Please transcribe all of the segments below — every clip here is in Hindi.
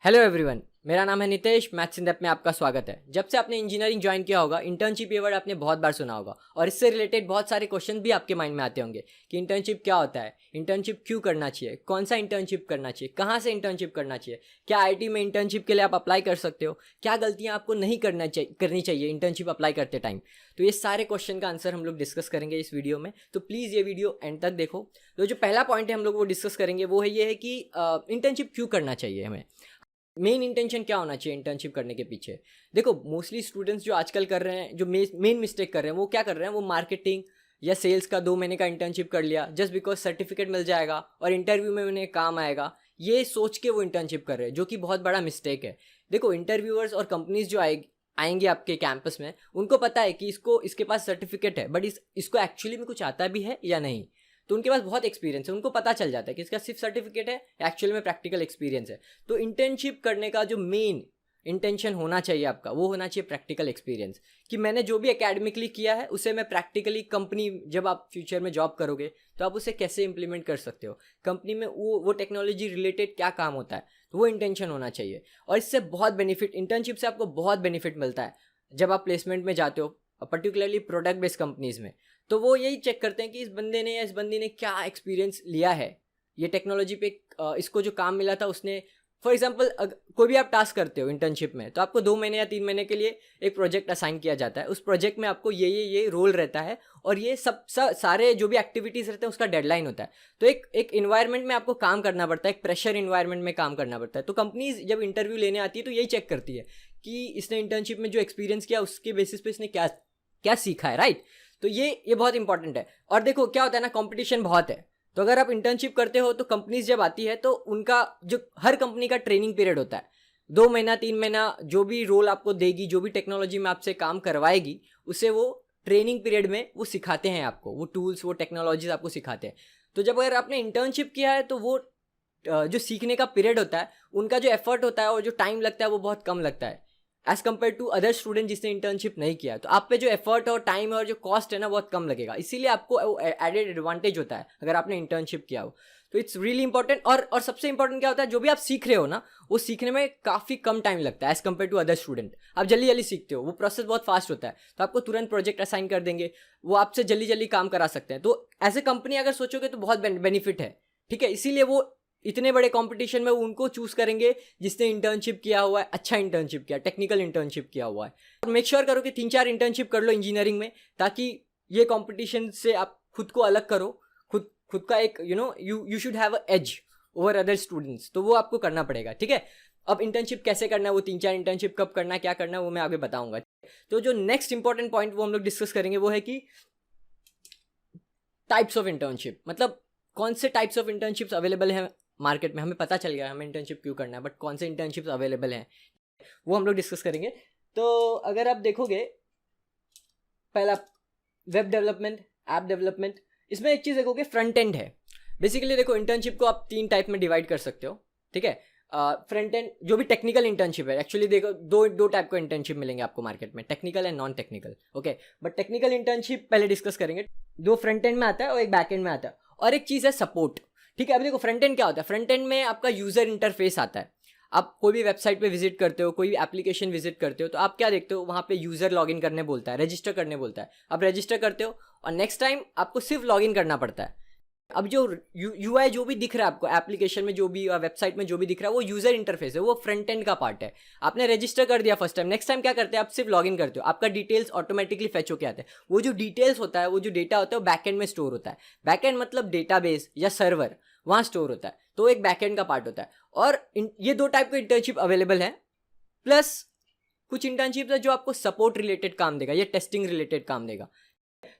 हेलो एवरीवन, मेरा नाम है नितेश। मैथ्स इन डेप्थ में आपका स्वागत है। जब से आपने इंजीनियरिंग ज्वाइन किया होगा, इंटर्नशिप ये वर्ड आपने बहुत बार सुना होगा और इससे रिलेटेड बहुत सारे क्वेश्चन भी आपके माइंड में आते होंगे कि इंटर्नशिप क्या होता है, इंटर्नशिप क्यों करना चाहिए, कौन सा इंटर्नशिप करना चाहिए, कहाँ से इंटर्नशिप करना चाहिए, क्या आईटी में इंटर्नशिप के लिए आप अप्लाई कर सकते हो, क्या गलतियाँ आपको नहीं करनी चाहिए इंटर्नशिप अप्लाई करते टाइम। तो ये सारे क्वेश्चन का आंसर हम लोग डिस्कस करेंगे इस वीडियो में, तो प्लीज़ ये वीडियो एंड तक देखो। तो जो पहला पॉइंट है हम लोग वो डिस्कस करेंगे वो है ये है कि इंटर्नशिप क्यों करना चाहिए हमें। मेन इंटेंशन क्या होना चाहिए इंटर्नशिप करने के पीछे। देखो, मोस्टली स्टूडेंट्स जो आजकल कर रहे हैं, जो मेन मिस्टेक कर रहे हैं, वो क्या कर रहे हैं, वो मार्केटिंग या सेल्स का 2 महीने का इंटर्नशिप कर लिया जस्ट बिकॉज सर्टिफिकेट मिल जाएगा और इंटरव्यू में उन्हें काम आएगा, ये सोच के वो इंटर्नशिप कर रहे हैं, जो कि बहुत बड़ा मिस्टेक है। देखो, इंटरव्यूअर्स और कंपनीज जो आएंगे आपके कैंपस में, उनको पता है कि इसके पास सर्टिफिकेट है, बट इसको एक्चुअली में कुछ आता भी है या नहीं। तो उनके पास बहुत एक्सपीरियंस है, उनको पता चल जाता है कि इसका सिर्फ सर्टिफिकेट है, एक्चुअल में प्रैक्टिकल एक्सपीरियंस है। तो इंटर्नशिप करने का जो मेन इंटेंशन होना चाहिए आपका, वो होना चाहिए प्रैक्टिकल एक्सपीरियंस, कि मैंने जो भी एकेडमिकली किया है उसे मैं प्रैक्टिकली कंपनी, जब आप फ्यूचर में जॉब करोगे तो आप उसे कैसे इंप्लीमेंट कर सकते हो, कंपनी में वो टेक्नोलॉजी रिलेटेड क्या काम होता है, तो वो इंटेंशन होना चाहिए। और इससे बहुत बेनिफिट, इंटर्नशिप से आपको बहुत बेनिफिट मिलता है जब आप प्लेसमेंट में जाते हो, पर्टिकुलरली प्रोडक्ट बेस्ड कंपनीज में। तो वो यही चेक करते हैं कि इस बंदे ने या इस बंदी ने क्या एक्सपीरियंस लिया है, ये टेक्नोलॉजी पे इसको जो काम मिला था उसने। फॉर एग्जांपल, कोई भी आप टास्क करते हो इंटर्नशिप में, तो आपको 2 महीने या 3 महीने के लिए एक प्रोजेक्ट असाइन किया जाता है। उस प्रोजेक्ट में आपको ये रोल रहता है और ये सारे जो भी एक्टिविटीज़ रहते हैं उसका डेडलाइन होता है। तो एक इन्वायरमेंट में आपको काम करना पड़ता है, एक प्रेशर इन्वायरमेंट में काम करना पड़ता है। तो कंपनीज जब इंटरव्यू लेने आती है तो यही चेक करती है कि इसने इंटर्नशिप में जो एक्सपीरियंस किया उसके बेसिस पे इसने क्या क्या सीखा है, राइट। तो ये बहुत इंपॉर्टेंट है। और देखो क्या होता है ना, कंपटीशन बहुत है। तो अगर आप इंटर्नशिप करते हो तो कंपनीज जब आती है तो उनका जो हर कंपनी का ट्रेनिंग पीरियड होता है, 2 महीना 3 महीना, जो भी रोल आपको देगी, जो भी टेक्नोलॉजी में आपसे काम करवाएगी, उसे वो ट्रेनिंग पीरियड में वो सिखाते हैं आपको, वो टूल्स, वो टेक्नोलॉजीज आपको सिखाते हैं। तो जब अगर आपने इंटर्नशिप किया है तो वो जो सीखने का पीरियड होता है, उनका जो एफर्ट होता है और जो टाइम लगता है वो बहुत कम लगता है as compare to other student जिसने इंटर्नशिप नहीं किया। तो आप पे जो एफर्ट और टाइम और जो कॉस्ट है ना, बहुत कम लगेगा। इसीलिए आपको एडेड एडवांटेज होता है अगर आपने इंटर्नशिप किया हो। तो इट्स रियली इंपॉर्टेंट। और सबसे इंपॉर्टेंट क्या होता है, जो भी आप सीख रहे हो ना, वो सीखने में काफ़ी कम टाइम लगता है as compare to other student. आप जल्दी जल्दी सीखते हो, वो प्रोसेस बहुत फास्ट होता है। तो आपको तुरंत प्रोजेक्ट असाइन कर देंगे, वो आपसे जल्दी जल्दी काम करा सकते हैं। तो एज ए कंपनी अगर सोचोगे तो बहुत बेनिफिट है, ठीक है। इसीलिए वो इतने बड़े कंपटीशन में उनको चूज करेंगे जिसने इंटर्नशिप किया हुआ है, अच्छा इंटर्नशिप किया, टेक्निकल इंटर्नशिप किया हुआ है। और मेक श्योर करो कि 3-4 इंटर्नशिप कर लो इंजीनियरिंग में, ताकि ये कंपटीशन से आप खुद को अलग करो, खुद का एक you should have a edge over other students. तो वो आपको करना पड़ेगा, ठीक है। अब इंटर्नशिप कैसे करना है, वो 3-4 इंटर्नशिप कब करना है, क्या करना है, वो मैं आगे बताऊंगा। तो जो नेक्स्ट इंपॉर्टेंट पॉइंट वो हम लोग डिस्कस करेंगे वो है कि टाइप्स ऑफ इंटर्नशिप, मतलब कौन से टाइप्स ऑफ इंटर्नशिप्स अवेलेबल हैं मार्केट में। हमें पता चल गया हमें इंटर्नशिप क्यों करना है, बट कौन से इंटर्नशिप्स अवेलेबल हैं वो हम लोग डिस्कस करेंगे। तो अगर आप देखोगे, पहला वेब डेवलपमेंट, ऐप डेवलपमेंट। इसमें एक चीज़ देखोगे, फ्रंट एंड है। बेसिकली देखो, इंटर्नशिप को आप 3 टाइप में डिवाइड कर सकते हो, ठीक है। फ्रंट एंड जो भी टेक्निकल इंटर्नशिप है, एक्चुअली देखो दो टाइप का इंटर्नशिप मिलेंगे आपको मार्केट में, technical and non technical, okay. But technical internship पहले डिस्कस करेंगे। 2 फ्रंट एंड में आता है और एक बैक एंड में आता है, और एक चीज़ है सपोर्ट, ठीक है। अब देखो, फ्रंट एंड क्या होता है, फ्रंट एंड में आपका यूजर इंटरफेस आता है। आप कोई भी वेबसाइट पे विजिट करते हो, कोई भी एप्लीकेशन विजिट करते हो, तो आप क्या देखते हो, वहाँ पे यूजर लॉगिन करने बोलता है, रजिस्टर करने बोलता है। आप रजिस्टर करते हो और नेक्स्ट टाइम आपको सिर्फ लॉगिन करना पड़ता है। अब जो यूआई जो भी दिख रहा है आपको एप्लीकेशन में, जो भी वेबसाइट में जो भी दिख रहा है, वो यूजर इंटरफेस है, वो फ्रंट एंड का पार्ट है। आपने रजिस्टर कर दिया फर्स्ट टाइम, नेक्स्ट टाइम क्या करते हैं, आप सिर्फ लॉगिन करते हो, आपका डिटेल्स ऑटोमेटिकली फेच होके आते हैं। वो जो डिटेल्स होता है, वो जो डेटा होता है, वो बैक एंड में स्टोर होता है। बैक एंड मतलब डेटाबेस या सर्वर, वहाँ स्टोर होता है। तो एक बैक एंड का पार्ट होता है। और ये 2 टाइप के इंटर्नशिप अवेलेबल है। प्लस कुछ इंटर्नशिप है जो आपको सपोर्ट रिलेटेड काम देगा, या टेस्टिंग रिलेटेड काम देगा।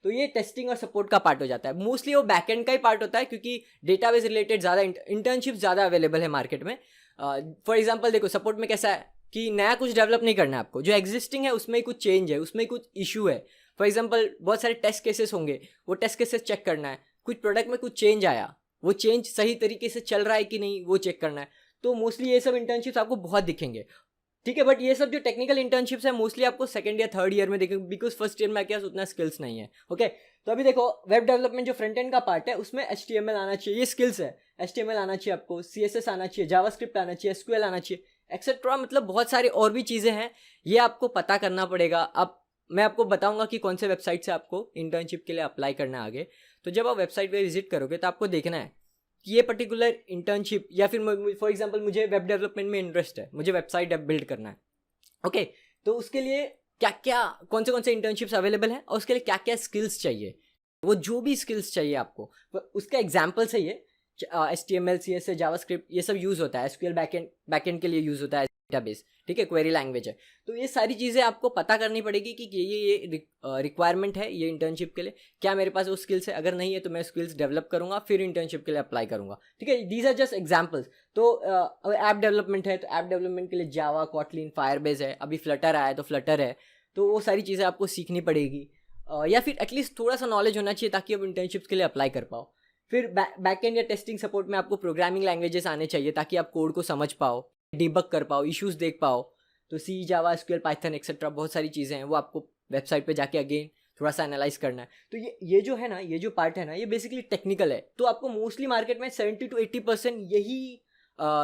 तो ये टेस्टिंग और सपोर्ट का पार्ट हो जाता है। मोस्टली वो बैकएंड का ही पार्ट होता है, क्योंकि डेटाबेस रिलेटेड ज़्यादा इंटर्नशिप ज़्यादा अवेलेबल है मार्केट में। फॉर एग्जांपल देखो, सपोर्ट में कैसा है कि नया कुछ डेवलप नहीं करना है आपको, जो एग्जिस्टिंग है उसमें ही कुछ चेंज है, उसमें कुछ इशू है। फॉर एग्जांपल बहुत सारे टेस्ट केसेस होंगे, वो टेस्ट केसेस चेक करना है। कुछ प्रोडक्ट में कुछ चेंज आया, वो चेंज सही तरीके से चल रहा है कि नहीं, वो चेक करना है। तो मोस्टली ये सब इंटर्नशिप्स आपको बहुत दिखेंगे, ठीक है। बट ये सब जो टेक्निकल इंटर्नशिप्स है, मोस्टली आपको सेकंड या थर्ड ईयर में देखेंगे, बिकॉज फर्स्ट ईयर में क्या उतना स्किल्स नहीं है, ओके। तो अभी देखो, वेब डेवलपमेंट जो फ्रंट एंड का पार्ट है, उसमें HTML आना चाहिए, ये स्किल्स है। HTML आना चाहिए आपको, CSS आना चाहिए, जावास्क्रिप्ट आना चाहिए, SQL आना चाहिए, एक्सेट्रा, मतलब बहुत सारे और भी चीज़ें हैं, ये आपको पता करना पड़ेगा। अब मैं आपको बताऊंगा कि कौन से वेबसाइट से आपको इंटर्नशिप के लिए अप्लाई करना है आगे। तो जब आप वेबसाइट पे विजिट करोगे तो आपको देखना है कि ये पर्टिकुलर इंटर्नशिप, या फिर फॉर एग्जांपल मुझे वेब डेवलपमेंट में इंटरेस्ट है, मुझे वेबसाइट बिल्ड करना है, ओके, तो उसके लिए क्या क्या, कौन से इंटर्नशिप्स अवेलेबल हैं और उसके लिए क्या क्या स्किल्स चाहिए, वो जो भी स्किल्स चाहिए आपको, उसका एग्जाम्पल है ये। HTML CSS जावास्क्रिप्ट ये सब यूज़ होता है, SQL बैकएंड के लिए यूज़ होता है, डेटाबेस, ठीक है, क्वेरी लैंग्वेज है। तो ये सारी चीज़ें आपको पता करनी पड़ेगी कि ये रिक्वायरमेंट है ये इंटर्नशिप के लिए, क्या मेरे पास वो स्किल्स है, अगर नहीं है तो मैं स्किल्स डेवलप करूँगा, फिर इंटर्नशिप के लिए अप्लाई करूँगा, ठीक है। These are just examples. तो ऐप डेवलपमेंट है, तो ऐप डेवलपमेंट के लिए जावा, कॉटलिन, फायरबेस है, अभी फ्लटर आया है तो फ्लटर है, तो वो सारी चीज़ें आपको सीखनी पड़ेगी, या फिर एटलीस्ट थोड़ा सा नॉलेज होना चाहिए ताकि आप इंटर्नशिप्स के लिए अप्लाई कर पाओ। फिर बैकएंड या टेस्टिंग सपोर्ट में आपको प्रोग्रामिंग लैंग्वेजेस आने चाहिए ताकि आप कोड को समझ पाओ, डिबग कर पाओ, इश्यूज देख पाओ। तो सी, जावा, SQL, पाइथन एक्सेट्रा बहुत सारी चीज़ें हैं, वो आपको वेबसाइट पे जाके अगेन थोड़ा सा एनालाइज करना है। तो ये जो है ना, ये जो पार्ट है ना, ये बेसिकली टेक्निकल है। तो आपको मोस्टली मार्केट में 70 to 80% यही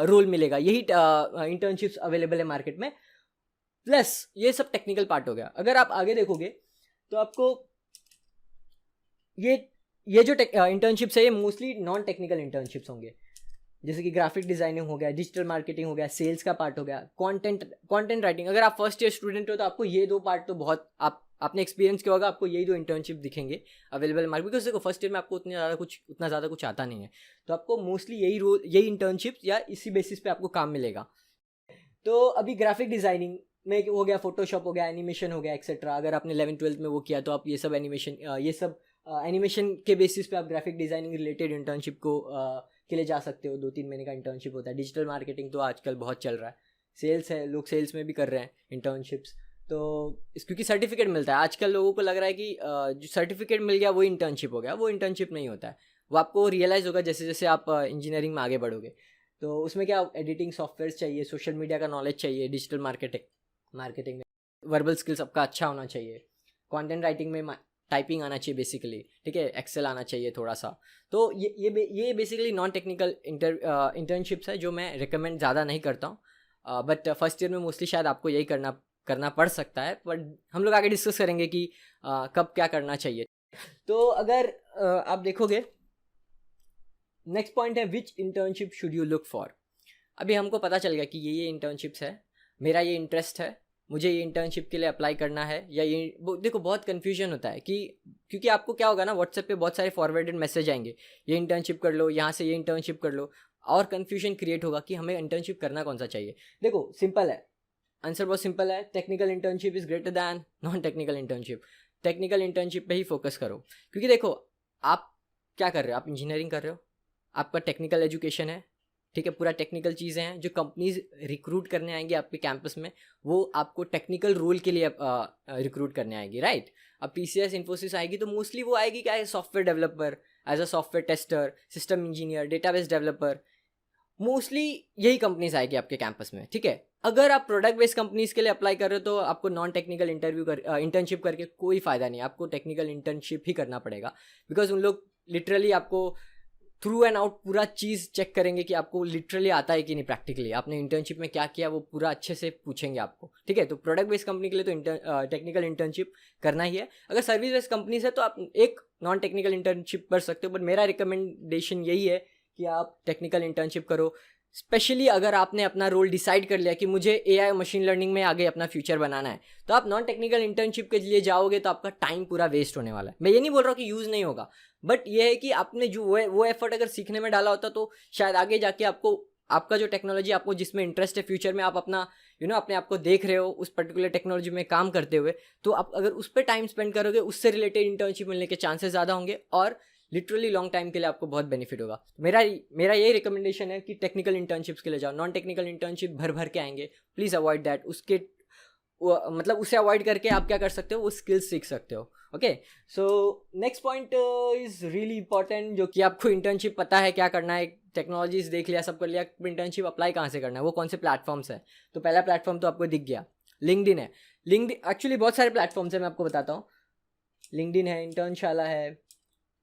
रोल मिलेगा, यही इंटर्नशिप्स अवेलेबल है मार्केट में, प्लस ये सब टेक्निकल पार्ट हो गया। अगर आप आगे देखोगे तो आपको ये जो इंटर्नशिप्स है ये मोस्टली नॉन टेक्निकल इंटर्नशिप्स होंगे, जैसे कि ग्राफिक डिजाइनिंग हो गया, डिजिटल मार्केटिंग हो गया, सेल्स का पार्ट हो गया, कंटेंट राइटिंग। अगर आप फर्स्ट ईयर स्टूडेंट हो तो आपको ये दो पार्ट तो बहुत आपने एक्सपीरियंस किया होगा, आपको यही दो इंटर्नशिप दिखेंगे अवेलेबल मार्केट, बिकॉज देखो फर्स्ट ईयर में आपको उतना ज़्यादा कुछ आता नहीं है, तो आपको मोस्टली यही इंटर्नशिप या इसी बेसिस पे आपको काम मिलेगा। तो अभी ग्राफिक डिजाइनिंग में हो गया, फोटोशॉप हो गया, एनिमेशन हो गया एक्सेट्रा। अगर आपने 11th-12th में वो किया तो आप ये सब एनिमेशन के बेसिस पे आप ग्राफिक डिजाइनिंग रिलेटेड इंटर्नशिप को के लिए जा सकते हो। 2-3 महीने का इंटर्नशिप होता है। डिजिटल मार्केटिंग तो आजकल बहुत चल रहा है, सेल्स है, लोग सेल्स में भी कर रहे हैं इंटर्नशिप्स। तो क्योंकि सर्टिफिकेट मिलता है, आजकल लोगों को लग रहा है कि जो सर्टिफिकेट मिल गया वो इंटर्नशिप हो गया, वो इंटर्नशिप नहीं होता है। वो आपको रियलाइज़ होगा जैसे जैसे आप इंजीनियरिंग में आगे बढ़ोगे। तो उसमें क्या एडिटिंग सॉफ्टवेयर चाहिए, सोशल मीडिया का नॉलेज चाहिए, डिजिटल मार्केटिंग में वर्बल स्किल्स आपका अच्छा होना चाहिए, कंटेंट राइटिंग में टाइपिंग आना चाहिए बेसिकली, ठीक है, एक्सेल आना चाहिए थोड़ा सा। तो ये बेसिकली नॉन टेक्निकल इंटर्नशिप्स है जो मैं रिकमेंड ज़्यादा नहीं करता हूँ, बट फर्स्ट ईयर में मोस्टली शायद आपको यही करना पड़ सकता है, बट हम लोग आगे डिस्कस करेंगे कि कब क्या करना चाहिए। तो अगर आप देखोगे, नेक्स्ट पॉइंट है which internship should you look for. अभी हमको पता चल गया कि ये इंटर्नशिप्स है, मेरा ये इंटरेस्ट है, मुझे ये इंटर्नशिप के लिए अप्लाई करना है, या ये देखो बहुत कन्फ्यूजन होता है कि क्योंकि आपको क्या होगा ना, व्हाट्सएप पे बहुत सारे फॉरवर्डेड मैसेज आएंगे, ये इंटर्नशिप कर लो, यहाँ से ये इंटर्नशिप कर लो, और कन्फ्यूजन क्रिएट होगा कि हमें इंटर्नशिप करना कौन सा चाहिए। देखो सिंपल है, आंसर बहुत सिंपल है, technical internship is greater than non technical internship. Technical internship पे ही फोकस करो, क्योंकि देखो आप क्या कर रहे हो, आप इंजीनियरिंग कर रहे हो, आपका टेक्निकल एजुकेशन है, ठीक है, पूरा टेक्निकल चीज़ें हैं। जो कंपनीज रिक्रूट करने आएंगी आपके कैंपस में, वो आपको टेक्निकल रोल के लिए रिक्रूट करने आएगी, राइट। अब TCS इन्फोसिस आएगी तो मोस्टली वो आएगी क्या है, software developer, as a software tester, system engineer, database developer, mostly यही कंपनीज आएगी आपके कैंपस में, ठीक है। अगर आप प्रोडक्ट बेस्ड कंपनीज के लिए अप्लाई कर रहे हो तो आपको नॉन टेक्निकल इंटर्नशिप करके कोई फ़ायदा नहीं, आपको टेक्निकल इंटर्नशिप ही करना पड़ेगा, बिकॉज उन लोग लिटरली आपको थ्रू एंड आउट पूरा चीज़ चेक करेंगे कि आपको लिटरली आता है कि नहीं, प्रैक्टिकली आपने इंटर्नशिप में क्या किया वो पूरा अच्छे से पूछेंगे आपको, ठीक है। तो प्रोडक्ट बेस्ड कंपनी के लिए तो टेक्निकल इंटर्नशिप करना ही है। अगर सर्विस बेस्ड कंपनीज है तो आप एक नॉन टेक्निकल इंटर्नशिप कर सकते हो, बट मेरा रिकमेंडेशन यही है कि आप टेक्निकल इंटर्नशिप करो। स्पेशली अगर आपने अपना रोल डिसाइड कर लिया कि मुझे AI मशीन लर्निंग में आगे अपना फ्यूचर बनाना है, तो आप नॉन टेक्निकल इंटर्नशिप के लिए जाओगे तो आपका टाइम पूरा वेस्ट होने वाला है। मैं ये नहीं बोल रहा हूँ कि यूज़ नहीं होगा, बट ये है कि आपने जो वो एफर्ट अगर सीखने में डाला होता तो शायद आगे जाके आपका जो टेक्नोलॉजी, आपको जिसमें इंटरेस्ट है, फ्यूचर में आप अपना अपने आप को देख रहे हो उस पर्टिकुलर टेक्नोलॉजी में काम करते हुए, तो आप अगर उस पर टाइम स्पेंड करोगे, उससे रिलेटेड इंटर्नशिप मिलने के चांसेस ज़्यादा होंगे और लिटरली लॉन्ग टाइम के लिए आपको बहुत बेनिफिट होगा। मेरा यही रिकमेंडेशन है कि टेक्निकल इंटर्नशिप्स के लिए जाओ। नॉन टेक्निकल इंटर्नशिप भर के आएंगे, प्लीज़ अवॉइड दैट। मतलब उसे अवॉइड करके आप क्या कर सकते हो, वो स्किल्स सीख सकते हो। Okay, so next point is really important, जो कि आपको इंटर्नशिप पता है क्या करना है, टेक्नोलॉजीज देख लिया, सब कर लिया, इंटर्नशिप अप्लाई कहाँ से करना है, वो कौन से प्लेटफॉर्म्स है। तो पहला प्लेटफॉर्म तो आपको दिख गया, लिंक्डइन है। लिंक्डइन एक्चुअली बहुत सारे प्लेटफॉर्म्स है, मैं आपको बताता हूँ। लिंक्डइन है, इंटर्नशाला है,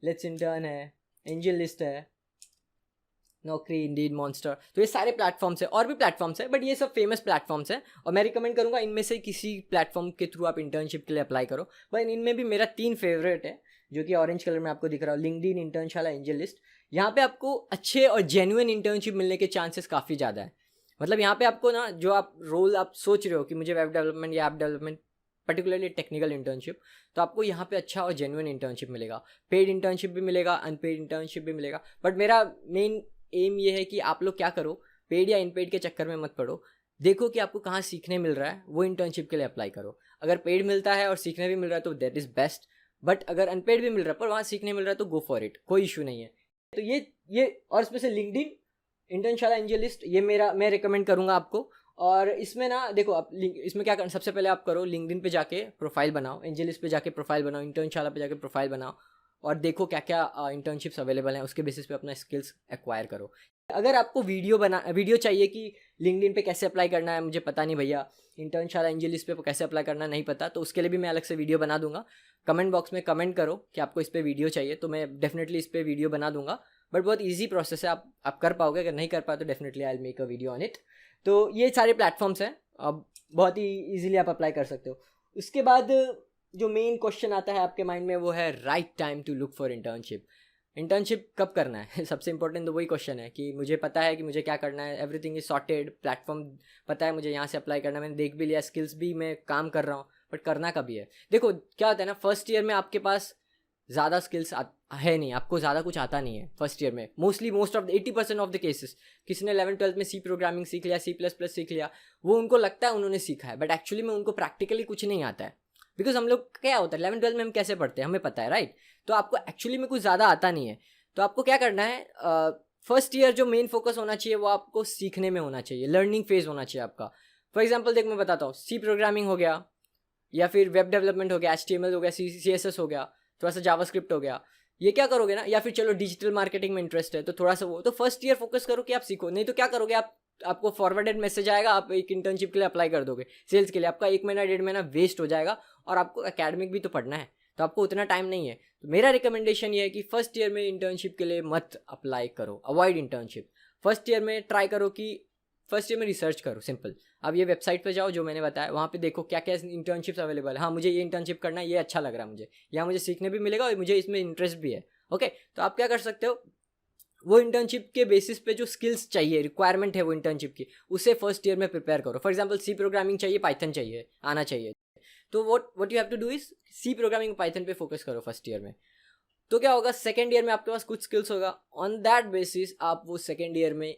लेट्स इंटर्न है, एंजल लिस्ट है, नौकरी, इंडीड, मॉन्स्टर, तो ये सारे प्लेटफॉर्म्स हैं, और भी प्लेटफॉर्म्स हैं, बट ये सब फेमस प्लेटफॉर्म्स हैं और मैं रिकमेंड करूँगा इनमें से किसी प्लेटफॉर्म के थ्रू आप इंटर्नशिप के लिए अप्लाई करो। बट इनमें भी मेरा 3 फेवरेट है जो कि ऑरेंज कलर में आपको दिख रहा है, लिंक्डइन, इंटर्नशाला, एंजल लिस्ट। यहाँ पे आपको अच्छे और जेन्युइन इंटर्नशिप मिलने के चांसेस काफ़ी ज़्यादा है। मतलब यहाँ पे आपको ना जो आप रोल आप सोच रहे हो कि मुझे वेब डेवलपमेंट या app development, particularly technical internship, तो आपको यहाँ पे अच्छा और जेन्युइन इंटर्नशिप मिलेगा। पेड इंटर्नशिप भी मिलेगा, अनपेड इंटर्नशिप भी मिलेगा। बट मेरा मेन एम ये है कि आप लोग क्या करो, पेड या अनपेड के चक्कर में मत पड़ो। देखो कि आपको कहाँ सीखने मिल रहा है, वो इंटर्नशिप के लिए अप्लाई करो। अगर पेड मिलता है और सीखने भी मिल रहा है तो दैट इज़ बेस्ट। बट अगर अनपेड भी मिल रहा है पर वहाँ सीखने मिल रहा है तो गो फॉर इट, कोई इशू नहीं है। तो ये और special LinkedIn, Internshala, angel list, ये मैं रिकमेंड करूँगा आपको। और इसमें ना देखो आप इसमें क्या करना, सबसे पहले आप करो लिंक्डइन पे जाके प्रोफाइल बनाओ, एंजल लिस्ट पे जाके प्रोफाइल बनाओ, इंटर्नशाला पे जाके प्रोफाइल बनाओ और देखो क्या क्या इंटर्नशिप्स अवेलेबल हैं, उसके बेसिस पे अपना स्किल्स एक्वायर करो। अगर आपको वीडियो चाहिए कि लिंक्डइन पे कैसे अप्लाई करना है, मुझे पता नहीं भैया, इंटर्नशाला, एंजल लिस्ट पे कैसे अप्लाई करना है नहीं पता, तो उसके लिए भी मैं अलग से वीडियो बना दूंगा। कमेंट बॉक्स में कमेंट करो कि आपको इस पर वीडियो चाहिए, तो मैं डेफिनेटली इस पर वीडियो बना दूंगा। बट बहुत ईजी प्रोसेस है, आप कर पाओगे। अगर नहीं कर पाए तो definitely I will make a video on it. तो ये सारे प्लेटफॉर्म्स हैं, अब बहुत ही ईजिली आप अप्लाई कर सकते हो। उसके बाद जो मेन क्वेश्चन आता है आपके माइंड में वो है right time to look for internship. Internship कब करना है सबसे इंपॉर्टेंट तो वही क्वेश्चन है कि मुझे पता है कि मुझे क्या करना है, एवरीथिंग इज सॉर्टेड, प्लेटफॉर्म पता है मुझे यहाँ से अप्लाई करना है, मैंने देख भी लिया, स्किल्स भी मैं काम कर रहा हूँ, बट करना कभी है। देखो क्या होता है ना, फर्स्ट ईयर में आपके पास ज़्यादा स्किल्स है नहीं, आपको ज़्यादा कुछ आता नहीं है फर्स्ट ईयर में। Most of 80% of the cases, किसी ने 11th-12th में सी प्रोग्रामिंग सीख लिया, C++ सीख लिया, वो उनको लगता है उन्होंने सीखा है, बट एक्चुअली में उनको प्रैक्टिकली कुछ नहीं आता है। बिकॉज हम लोग क्या होता है 11th-12th में हम कैसे पढ़ते हैं हमें पता है, राइट। तो आपको एक्चुअली में कुछ ज़्यादा आता नहीं है। तो आपको क्या करना है, फर्स्ट ईयर जो मेन फोकस होना चाहिए वो आपको सीखने में होना चाहिए, लर्निंग फेज होना चाहिए आपका। फॉर एग्जाम्पल देख मैं बताता हूँ, सी प्रोग्रामिंग हो गया या फिर वेब डेवलपमेंट हो गया, HTML हो गया, CSS हो गया, थोड़ा सा जावास्क्रिप्ट हो गया, ये क्या करोगे ना, या फिर चलो डिजिटल मार्केटिंग में इंटरेस्ट है तो थोड़ा सा वो, तो फर्स्ट ईयर फोकस करो कि आप सीखो। नहीं तो क्या करोगे आपको फॉरवर्डेड मैसेज आएगा, आप एक इंटर्नशिप के लिए अप्लाई कर दोगे सेल्स के लिए, आपका 1 महीना 1.5 महीना वेस्ट हो जाएगा और आपको एकेडमिक भी तो पढ़ना है, तो आपको उतना टाइम नहीं है। तो मेरा रिकमेंडेशन ये है कि फर्स्ट ईयर में इंटर्नशिप के लिए मत अप्लाई करो, अवॉइड इंटर्नशिप। फर्स्ट ईयर में ट्राई करो कि फर्स्ट ईयर में रिसर्च करो, सिंपल। अब ये वेबसाइट पे जाओ जो मैंने बताया, वहाँ पे देखो क्या क्या इंटर्नशिप्स अवेलेबल है। हाँ मुझे ये इंटर्नशिप करना है, ये अच्छा लग रहा है मुझे, यहाँ मुझे सीखने भी मिलेगा और मुझे इसमें इंटरेस्ट भी है। ओके, तो आप क्या कर सकते हो, वो इंटर्नशिप के बेसिस पे जो स्किल्स चाहिए, रिक्वायरमेंट है वो इंटर्नशिप की, उसे फर्स्ट ईयर में प्रिपेयर करो। फॉर एग्जाम्पल सी प्रोग्रामिंग चाहिए, पाइथन चाहिए, आना चाहिए, तो what you have to do is C programming, Python पे फोकस करो फर्स्ट ईयर में। तो क्या होगा, सेकेंड ईयर में आपके पास कुछ स्किल्स होगा, ऑन दैट बेसिस आप वो सेकेंड ईयर में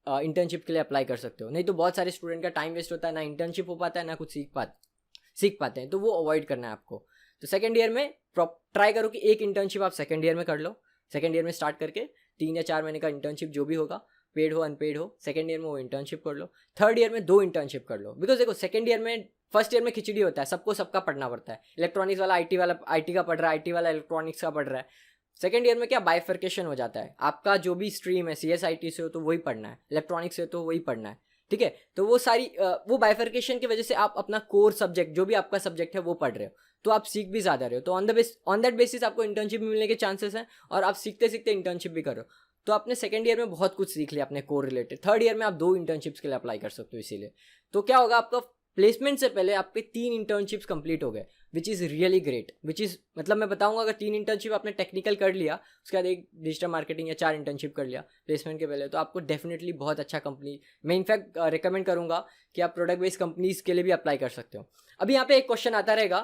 इंटर्नशिप के लिए अप्लाई कर सकते हो। नहीं तो बहुत सारे स्टूडेंट का टाइम वेस्ट होता है, ना इंटर्नशिप हो पाता है, ना कुछ सीख पाते हैं, तो वो अवॉइड करना है आपको। तो सेकेंड ईयर में ट्राई करो कि एक इंटर्नशिप आप सेकेंड ईयर में कर लो। सेकेंड ईयर में स्टार्ट करके 3 या 4 महीने का इंटर्नशिप जो भी होगा, पेड हो अनपेड हो, सेकेंड ईयर में वो इंटर्नशिप कर लो। थर्ड ईयर में 2 इंटर्नशिप कर लो। बिकॉज देखो सेकेंड ईयर में, फर्स्ट ईयर में खिचड़ी होता है, सबको सबका पढ़ना पड़ता है। इलेक्ट्रॉनिक्स वाला IT का पढ़ रहा है, IT वाला इलेक्ट्रॉनिक्स का पढ़ रहा है। सेकेंड ईयर में क्या बाइफर्केशन हो जाता है, आपका जो भी स्ट्रीम है, CSIT से हो तो वही पढ़ना है, इलेक्ट्रॉनिक्स से तो वही पढ़ना है, ठीक है। तो वो सारी वो बाइफर्केशन की वजह से आप अपना कोर सब्जेक्ट जो भी आपका सब्जेक्ट है वो पढ़ रहे हो, तो आप सीख भी ज़्यादा रहे हो। तो ऑन दैट बेसिस आपको इंटर्नशिप भी मिलने के चांसेस हैं और आप सीखते सीखते इंटर्नशिप भी करो। तो आपने सेकंड ईयर में बहुत कुछ सीख लिया अपने कोर रिलेटेड। थर्ड ईयर में आप 2 इंटर्नशिप्स के लिए अप्लाई कर सकते हो। इसीलिए तो क्या होगा, आपका प्लेसमेंट से पहले आपके 3 इंटर्नशिप्स कंप्लीट हो गए, which is really great. Which is मतलब मैं बताऊंगा, अगर 3 इंटर्नशिप आपने टेक्निकल कर लिया, उसके बाद एक डिजिटल मार्केटिंग या 4 इंटर्नशिप कर लिया प्लेसमेंट के पहले, तो आपको डेफिनेटली बहुत अच्छा कंपनी, मैं इनफैक्ट रिकमेंड करूंगा कि आप प्रोडक्ट बेस्ड कंपनीज के लिए भी अप्लाई कर सकते हो। अभी यहाँ पे एक क्वेश्चन आता रहेगा,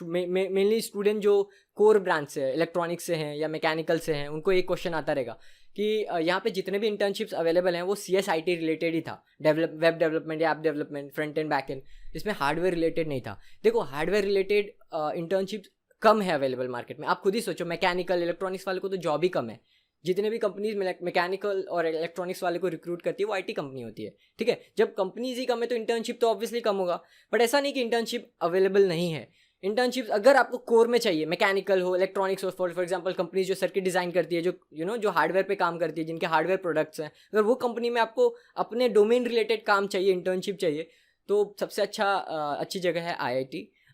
मेनली स्टूडेंट जो कोर ब्रांच से, इलेक्ट्रॉनिक्स से हैं या मैकेनिकल से हैं, उनको एक क्वेश्चन आता रहेगा कि यहाँ पे जितने भी इंटर्नशिप्स अवेलेबल हैं वो CSIT रिलेटेड ही था, वेब डेवलपमेंट या app development, front end back and, इसमें हार्डवेयर रिलेटेड नहीं था। देखो हार्डवेयर रिलेटेड इंटर्नशिप्स कम है अवेलेबल मार्केट में। आप खुद ही सोचो, मैकेनिकल इलेक्ट्रॉनिक्स वाले को तो जॉब ही कम है। जितने भी कंपनीज मैकेनिकल और इलेक्ट्रॉनिक्स वाले को रिक्रूट करती है वो IT कंपनी होती है, ठीक है। जब कंपनीज ही कम है तो इंटर्नशिप तो ऑब्वियसली कम होगा। बट ऐसा नहीं कि इंटर्नशिप अवेलेबल नहीं है। इंटर्नशिप्स अगर आपको कोर में चाहिए, मैकेनिकल हो, इलेक्ट्रॉनिक्स हो, फॉर एग्जांपल कंपनीज जो सर्किट डिज़ाइन करती है, जो जो हार्डवेयर पे काम करती है, जिनके हार्डवेयर प्रोडक्ट्स हैं, अगर वो कंपनी में आपको अपने डोमेन रिलेटेड काम चाहिए, इंटर्नशिप चाहिए, तो सबसे अच्छी जगह है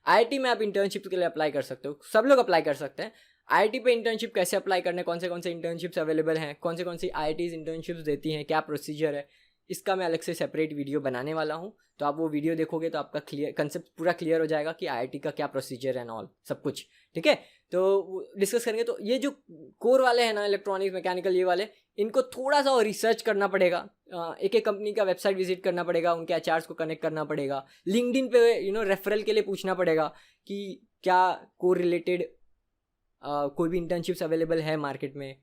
IIT में आप इंटर्नशिप के लिए अप्लाई कर सकते हो। सब लोग अप्लाई कर सकते हैं। आईआईटी पे इंटर्नशिप कैसे अप्लाई करना है, कौन से इंटर्नशिप्स अवेलेबल हैं, कौन सी आईआईटीज़ इंटर्नशिप्स देती हैं, क्या प्रोसीजर है, इसका मैं अलग से सेपरेट वीडियो बनाने वाला हूँ। तो आप वो वीडियो देखोगे तो आपका कंसेप्ट पूरा क्लियर हो जाएगा कि आईआईटी का क्या प्रोसीजर है ऑल सब कुछ, ठीक है। तो डिस्कस करेंगे। तो ये जो कोर वाले हैं ना, इलेक्ट्रॉनिक्स मैकेनिकल ये वाले, इनको थोड़ा सा और रिसर्च करना पड़ेगा, एक एक कंपनी का वेबसाइट विजिट करना पड़ेगा, उनके एचआर्स को कनेक्ट करना पड़ेगा, लिंक्डइन पे रेफरल के लिए पूछना पड़ेगा कि क्या कोर रिलेटेड कोई भी इंटर्नशिप्स अवेलेबल है मार्केट में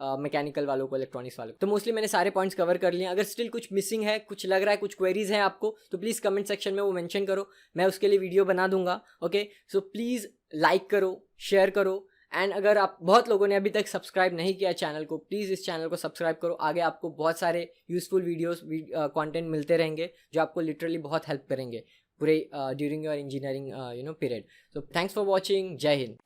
मैकेनिकल वालों को, इलेक्ट्रॉनिक्स वालों को। तो मोस्टली मैंने सारे पॉइंट्स कवर कर लिए। अगर स्टिल कुछ मिसिंग है, कुछ लग रहा है, कुछ क्वेरीज हैं आपको, तो प्लीज़ कमेंट सेक्शन में वो मेंशन करो, मैं उसके लिए वीडियो बना दूंगा। ओके, सो प्लीज़ लाइक करो, शेयर करो, एंड अगर आप बहुत लोगों ने अभी तक सब्सक्राइब नहीं किया चैनल को, प्लीज़ इस चैनल को सब्सक्राइब करो। आगे आपको बहुत सारे यूजफुल वीडियोस कंटेंट मिलते रहेंगे जो आपको लिटरली बहुत हेल्प करेंगे पूरे during your engineering period. So thanks for watching. जय हिंद।